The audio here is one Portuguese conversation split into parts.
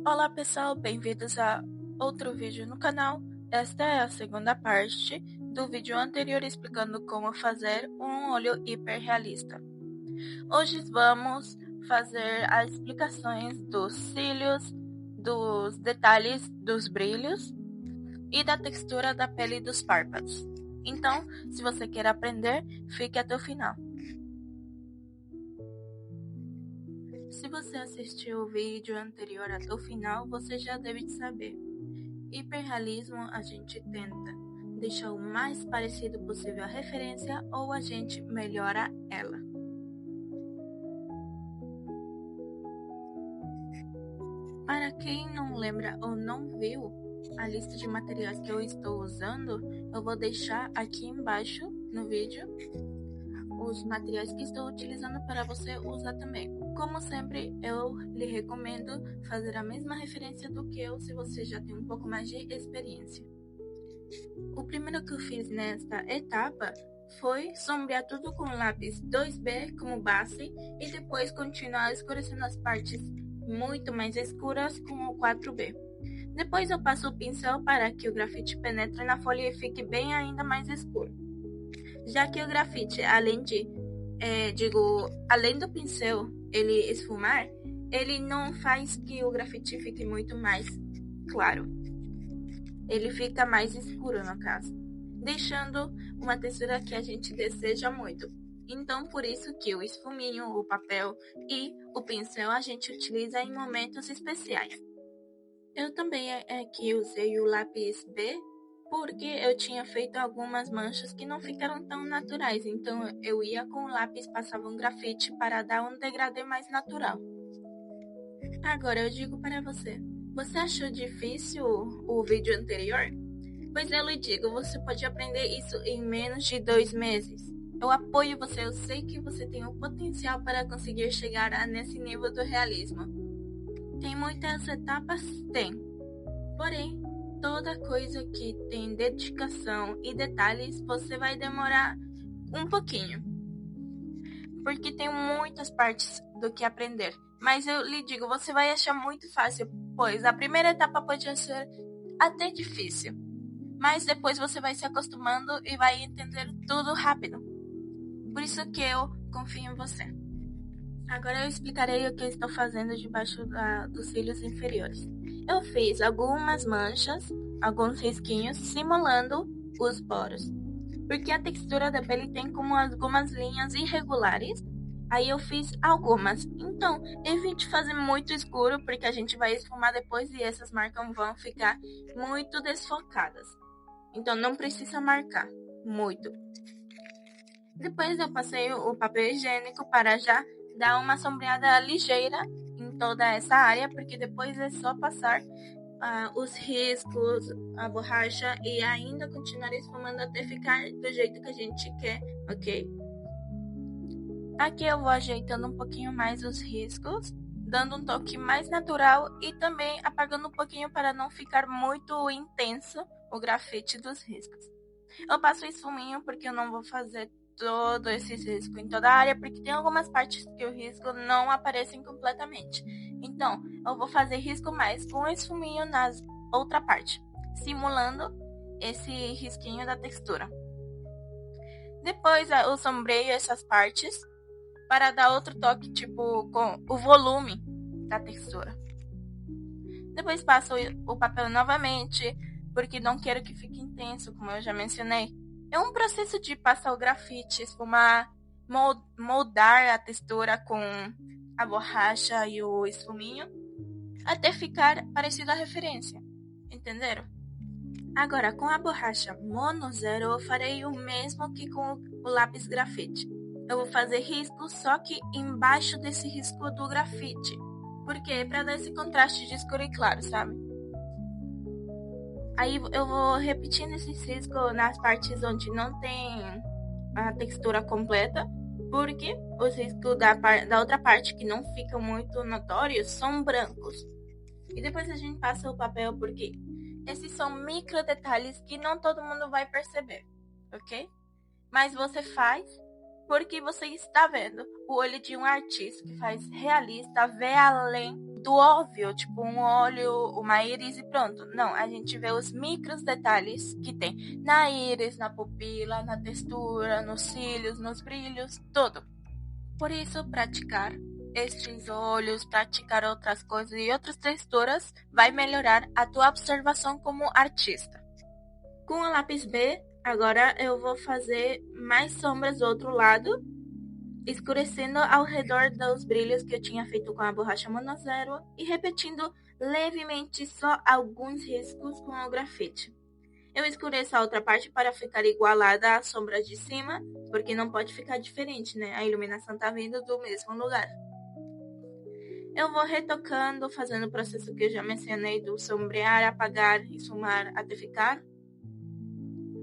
Olá pessoal, bem-vindos a outro vídeo no canal. Esta é a segunda parte do vídeo anterior explicando como fazer um olho hiperrealista. Hoje vamos fazer as explicações dos cílios, dos detalhes dos brilhos e da textura da pele dos párpados. Então, se você quer aprender, fique até o final. Se você assistiu o vídeo anterior até o final, você já deve saber. Hiperrealismo, a gente tenta deixar o mais parecido possível a referência ou a gente melhora ela. Para quem não lembra ou não viu a lista de materiais que eu estou usando, eu vou deixar aqui embaixo no vídeo os materiais que estou utilizando para você usar também. Como sempre, eu lhe recomendo fazer a mesma referência do que eu se você já tem um pouco mais de experiência. O primeiro que eu fiz nesta etapa foi sombrear tudo com lápis 2B como base e depois continuar escurecendo as partes muito mais escuras com o 4B. Depois eu passo o pincel para que o grafite penetre na folha e fique bem ainda mais escuro. Já que o grafite, além do pincel ele esfumar, ele não faz que o grafite fique muito mais claro. Ele fica mais escuro, no caso, deixando uma textura que a gente deseja muito. Então, por isso que o esfuminho, o papel e o pincel a gente utiliza em momentos especiais. Eu também aqui usei o lápis B, porque eu tinha feito algumas manchas que não ficaram tão naturais, então eu ia com o lápis, passava um grafite para dar um degradê mais natural. Agora eu digo para você, você achou difícil o vídeo anterior? Pois eu lhe digo, você pode aprender isso em menos de 2 meses. Eu apoio você, eu sei que você tem o potencial para conseguir chegar nesse nível do realismo. Tem muitas etapas? Tem. Porém, toda coisa que tem dedicação e detalhes, você vai demorar um pouquinho. Porque tem muitas partes do que aprender. Mas eu lhe digo, você vai achar muito fácil, pois a primeira etapa pode ser até difícil. Mas depois você vai se acostumando e vai entender tudo rápido. Por isso que eu confio em você. Agora eu explicarei o que eu estou fazendo debaixo dos cílios inferiores. Eu fiz algumas manchas, alguns risquinhos, simulando os poros. Porque a textura da pele tem como algumas linhas irregulares, aí eu fiz algumas. Então, evite fazer muito escuro, porque a gente vai esfumar depois e essas marcas vão ficar muito desfocadas. Então, não precisa marcar muito. Depois eu passei o papel higiênico para já dar uma sombreada ligeira em toda essa área, porque depois é só passar os riscos, a borracha e ainda continuar esfumando até ficar do jeito que a gente quer, ok? Aqui eu vou ajeitando um pouquinho mais os riscos, dando um toque mais natural e também apagando um pouquinho para não ficar muito intenso o grafite dos riscos. Eu passo o esfuminho porque eu não vou fazer todo esse risco em toda a área, porque tem algumas partes que o risco não aparecem completamente. Então, eu vou fazer risco mais com esfuminho na outra parte, simulando esse risquinho da textura. Depois eu sombreio essas partes para dar outro toque, tipo com o volume da textura. Depois passo o papel novamente, porque não quero que fique intenso, como eu já mencionei. É um processo de passar o grafite, esfumar, moldar a textura com a borracha e o esfuminho, até ficar parecido à referência. Entenderam? Agora, com a borracha Mono Zero, eu farei o mesmo que com o lápis grafite. Eu vou fazer risco, só que embaixo desse risco do grafite. Por quê? Para dar esse contraste de escuro e claro, sabe? Aí eu vou repetindo esses riscos nas partes onde não tem a textura completa, porque os riscos da outra parte que não ficam muito notórios são brancos. E depois a gente passa o papel, porque esses são micro detalhes que não todo mundo vai perceber, ok? Mas você faz Porque você está vendo o olho de um artista que faz realista, vê além do óbvio, tipo um olho, uma íris e pronto. Não, a gente vê os micros detalhes que tem na íris, na pupila, na textura, nos cílios, nos brilhos, tudo. Por isso, praticar estes olhos, praticar outras coisas e outras texturas vai melhorar a tua observação como artista. Com o lápis B, agora eu vou fazer mais sombras do outro lado, escurecendo ao redor dos brilhos que eu tinha feito com a borracha Mono Zero e repetindo levemente só alguns riscos com o grafite. Eu escureço a outra parte para ficar igualada à sombra de cima, porque não pode ficar diferente, né? A iluminação está vindo do mesmo lugar. Eu vou retocando, fazendo o processo que eu já mencionei do sombrear, apagar, esfumar até ficar.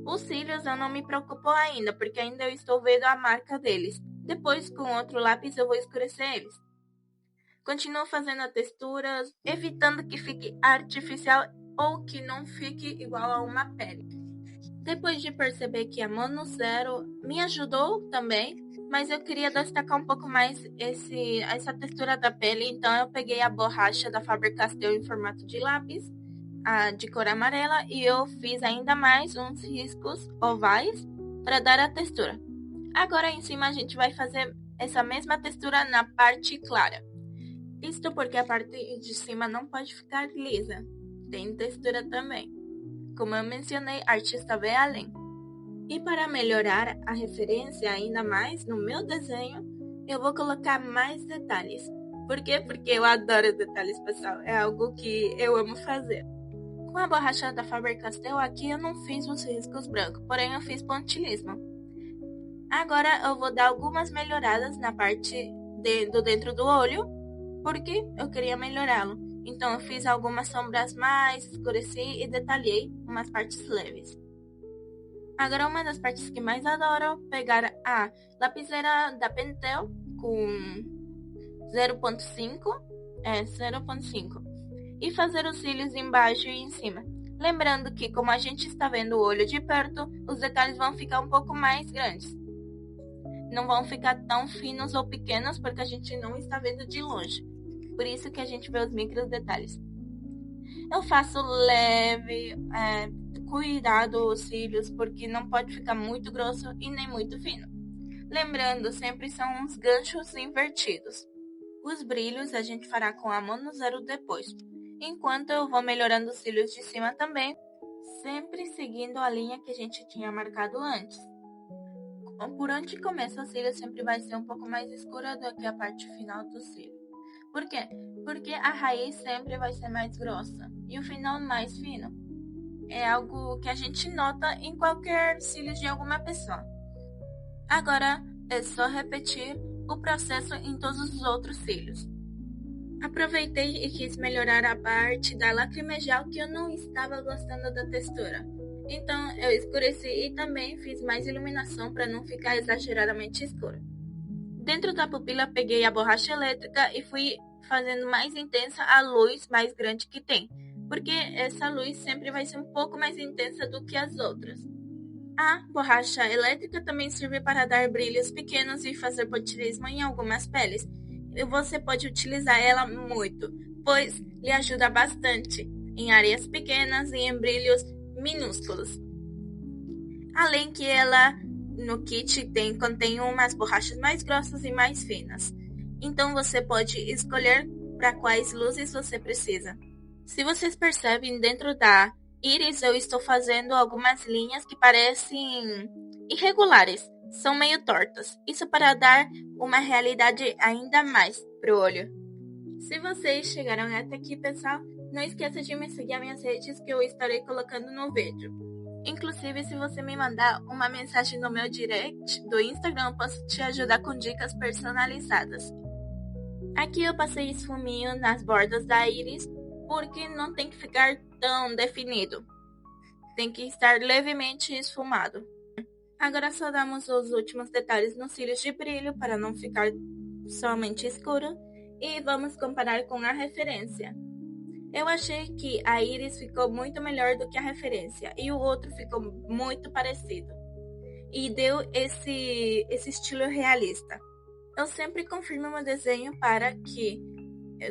Os cílios eu não me preocupo ainda, porque ainda eu estou vendo a marca deles. Depois, com outro lápis, eu vou escurecer eles. Continuo fazendo as texturas, evitando que fique artificial ou que não fique igual a uma pele. Depois de perceber que a Mono Zero me ajudou também, mas eu queria destacar um pouco mais essa textura da pele, então eu peguei a borracha da Faber-Castell em formato de lápis, de cor amarela, e eu fiz ainda mais uns riscos ovais para dar a textura. Agora em cima a gente vai fazer essa mesma textura na parte clara. Isto porque a parte de cima não pode ficar lisa, tem textura também. Como eu mencionei, artista vê além. E para melhorar a referência ainda mais no meu desenho, eu vou colocar mais detalhes. Por quê? Porque eu adoro detalhes, pessoal. É algo que eu amo fazer. Com a borracha da Faber-Castell aqui eu não fiz os riscos brancos, porém eu fiz pontilhismo. Agora eu vou dar algumas melhoradas na parte do dentro do olho, porque eu queria melhorá-lo. Então eu fiz algumas sombras mais, escureci e detalhei umas partes leves. Agora uma das partes que mais adoro é pegar a lapiseira da Pentel com 0.5 e fazer os cílios embaixo e em cima. Lembrando que como a gente está vendo o olho de perto, os detalhes vão ficar um pouco mais grandes. Não vão ficar tão finos ou pequenos porque a gente não está vendo de longe. Por isso que a gente vê os micros detalhes. Eu faço leve, cuidado os cílios, porque não pode ficar muito grosso e nem muito fino. Lembrando, sempre são uns ganchos invertidos. Os brilhos a gente fará com a Mono Zero depois. Enquanto eu vou melhorando os cílios de cima também, sempre seguindo a linha que a gente tinha marcado antes. Por onde começa o cílio sempre vai ser um pouco mais escura do que a parte final do cílio. Por quê? Porque a raiz sempre vai ser mais grossa e o final mais fino. É algo que a gente nota em qualquer cílios de alguma pessoa. Agora é só repetir o processo em todos os outros cílios. Aproveitei e quis melhorar a parte da lacrimejal que eu não estava gostando da textura. Então eu escureci e também fiz mais iluminação para não ficar exageradamente escuro. Dentro da pupila peguei a borracha elétrica e fui fazendo mais intensa a luz mais grande que tem, porque essa luz sempre vai ser um pouco mais intensa do que as outras. A borracha elétrica também serve para dar brilhos pequenos e fazer pontilhismo em algumas peles. E você pode utilizar ela muito, pois lhe ajuda bastante em áreas pequenas e em brilhos minúsculos. Além que ela no kit contém umas borrachas mais grossas e mais finas. Então você pode escolher para quais luzes você precisa. Se vocês percebem, dentro da íris eu estou fazendo algumas linhas que parecem irregulares, são meio tortas. Isso para dar uma realidade ainda mais pro olho. Se vocês chegaram até aqui, pessoal, não esqueça de me seguir nas minhas redes que eu estarei colocando no vídeo. Inclusive, se você me mandar uma mensagem no meu direct do Instagram, eu posso te ajudar com dicas personalizadas. Aqui eu passei esfuminho nas bordas da íris, porque não tem que ficar tão definido. Tem que estar levemente esfumado. Agora só damos os últimos detalhes nos cílios de brilho, para não ficar somente escuro. E vamos comparar com a referência. Eu achei que a íris ficou muito melhor do que a referência e o outro ficou muito parecido. e deu esse estilo realista. Eu sempre confirmo meu desenho para que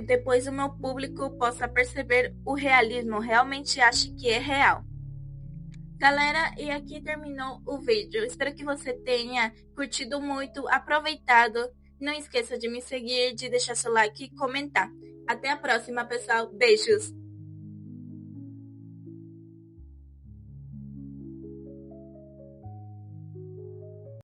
depois o meu público possa perceber o realismo, realmente ache que é real. Galera, e aqui terminou o vídeo. Espero que você tenha curtido muito, aproveitado. Não esqueça de me seguir, de deixar seu like e comentar. Até a próxima, pessoal. Beijos!